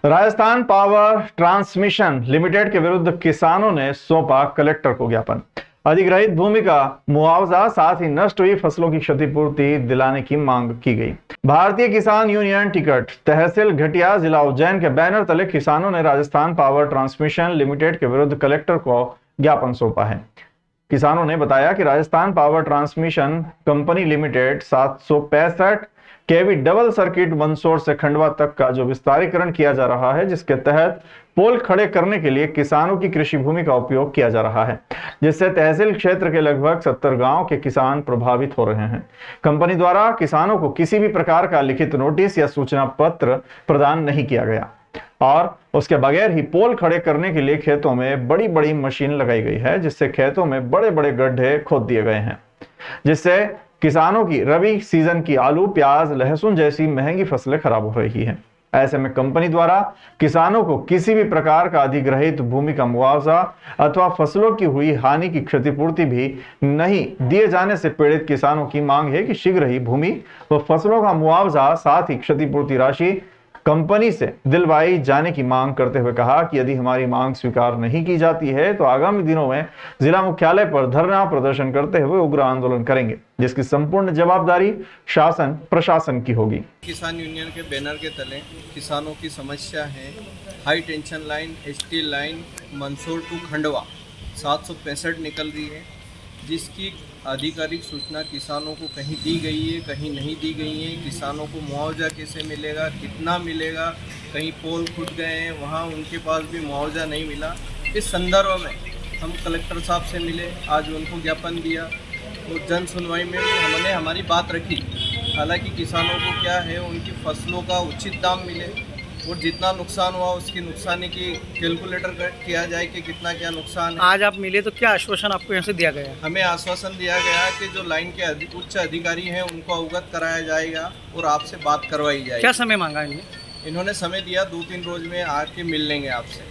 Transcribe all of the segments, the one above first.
Rajasthan power transmission limited के विरुद्ध किसानों ने सौंपा कलेक्टर को ज्ञापन। अधिग्रहित भूमि का मुआवजा, साथ ही नष्ट हुई फसलों की क्षतिपूर्ति दिलाने की मांग की गई। भारतीय किसान यूनियन टिकट तहसील घटिया जिला उज्जैन के बैनर तले किसानों ने राजस्थान पावर ट्रांसमिशन लिमिटेड के विरुद्ध कलेक्टर को ज्ञापन सौंपा है। किसानों ने बताया कि Rajasthan power transmission company limited 765 केवी डबल सर्किट मंदसौर से खंडवा तक का जो विस्तारीकरण किया जा रहा है, जिसके तहत पोल खड़े करने के लिए किसानों की कृषि भूमि का उपयोग किया जा रहा है, जिससे तहसील क्षेत्र के लगभग 70 गांव के किसान प्रभावित हो रहे हैं। कंपनी द्वारा किसानों को किसी भी प्रकार का लिखित नोटिस या सूचना पत्र प्रदान नहीं किया गया और उसके बगैर ही पोल खड़े करने के लिए खेतों में बड़ी बड़ी मशीन लगाई गई है, जिससे खेतों में बड़े बड़े गड्ढे खोद दिए गए हैं, जिससे किसानों की रबी सीजन की आलू, प्याज, लहसुन जैसी महंगी फसलें खराब हो रही हैं। ऐसे में कंपनी द्वारा किसानों को किसी भी प्रकार का अधिग्रहित भूमि का मुआवजा अथवा फसलों की हुई हानि की क्षतिपूर्ति भी नहीं दिए जाने से पीड़ित किसानों की मांग है कि शीघ्र ही भूमि व फसलों का मुआवजा, साथ ही क्षतिपूर्ति राशि कंपनी से दिलवाई जाने की मांग करते हुए कहा कि यदि हमारी मांग स्वीकार नहीं की जाती है तो आगामी दिनों में जिला मुख्यालय पर धरना प्रदर्शन करते हुए उग्र आंदोलन करेंगे, जिसकी संपूर्ण जवाबदारी शासन प्रशासन की होगी। किसान यूनियन के बैनर के तले किसानों की समस्या है high tension line, ST line Mandsaur to Khandwa 765 निकल रही है, जिसकी आधिकारिक सूचना किसानों को कहीं दी गई है, कहीं नहीं दी गई है। किसानों को मुआवजा कैसे मिलेगा, कितना मिलेगा, कहीं पोल खुद गए हैं वहाँ उनके पास भी मुआवजा नहीं मिला। इस संदर्भ में हम कलेक्टर साहब से मिले, आज उनको ज्ञापन दिया और जन सुनवाई में भी हमने हमारी बात रखी। हालांकि किसानों को क्या है, उनकी फसलों का उचित दाम मिले और जितना नुकसान हुआ उसकी नुकसानी की कैलकुलेटर किया जाए कि कितना क्या नुकसान है। आज आप मिले तो क्या आश्वासन आपको यहाँ से दिया गया? हमें आश्वासन दिया गया कि जो लाइन के उच्च अधिकारी हैं उनको अवगत कराया जाएगा और आपसे बात करवाई जाएगी। क्या समय मांगा इन्होंने समय दिया 2-3 रोज में आके मिल लेंगे आपसे।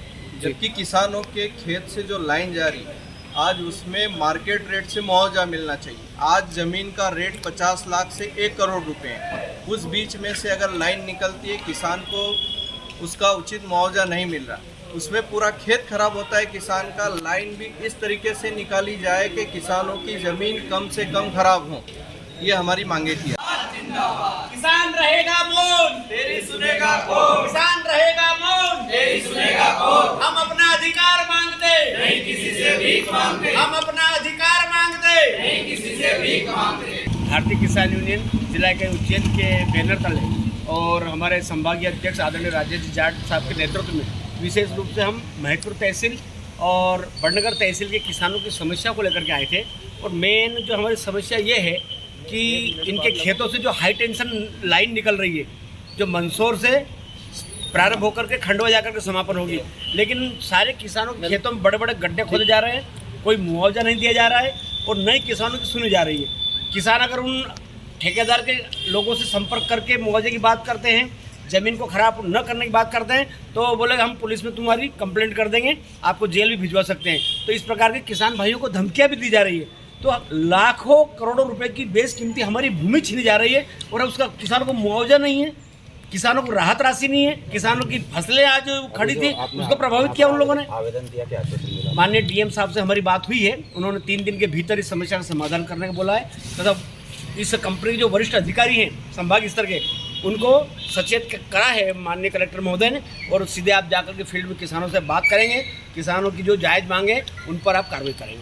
जबकि किसानों के खेत से जो लाइन जा रही है आज उसमें मार्केट रेट से मुआवजा मिलना चाहिए। आज ज़मीन का रेट 50 लाख से 1 करोड़ रुपए है। उस बीच में से अगर लाइन निकलती है, किसान को उसका उचित मुआवजा नहीं मिल रहा, उसमें पूरा खेत खराब होता है किसान का। लाइन भी इस तरीके से निकाली जाए कि किसानों की ज़मीन कम से कम खराब हो, ये हमारी मांगे थी। किसान रहेगा मौन, तेरी सुनेगा कौन? किसान रहेगा मौन, तेरी सुनेगा कौन? हम अपना अधिकार मांगते, नहीं किसी से भीख मांगते। हम अपना अधिकार मांगते, नहीं किसी से भीख मांगते। भारतीय किसान यूनियन जिला के उज्जैन के बैनर तले और हमारे संभागीय अध्यक्ष आदरणीय राजेश जाट साहब के नेतृत्व में विशेष रूप से हम महतपुर तहसील और बड़नगर तहसील के किसानों की समस्या को लेकर के आए थे। और मेन जो हमारी समस्या ये है कि इनके खेतों से जो हाई टेंशन लाइन निकल रही है, जो मंदसौर से प्रारंभ होकर के खंडवा जाकर के समापन होगी, लेकिन सारे किसानों के खेतों में बड़े बड़े गड्ढे खोदे जा रहे हैं, कोई मुआवजा नहीं दिया जा रहा है और नए किसानों की सुनी जा रही है। किसान अगर उन ठेकेदार के लोगों से संपर्क करके मुआवजे की बात करते हैं, ज़मीन को खराब न करने की बात करते हैं, तो बोले हम पुलिस में तुम्हारी कंप्लेंट कर देंगे, आपको जेल भी भिजवा सकते हैं। तो इस प्रकार के किसान भाइयों को धमकियां भी दी जा रही है। तो लाखों करोड़ों रुपए की बेशकीमती हमारी भूमि छीनी जा रही है और उसका किसानों को मुआवजा नहीं है, किसानों को राहत राशि नहीं है। किसानों की फसलें आज खड़ी थी, उसको प्रभावित किया उन लोगों ने। आवेदन दिया क्या? माननीय डीएम साहब से हमारी बात हुई है, उन्होंने 3 दिन के भीतर इस समस्या का समाधान करने को बोला है तथा इस कंपनी के जो वरिष्ठ अधिकारी हैं संभाग स्तर के, उनको सचेत करा है माननीय कलेक्टर महोदय ने। और सीधे आप जाकर के फील्ड में किसानों से बात करेंगे, किसानों की जो जायज़ मांगे उन पर आप कार्रवाई करेंगे।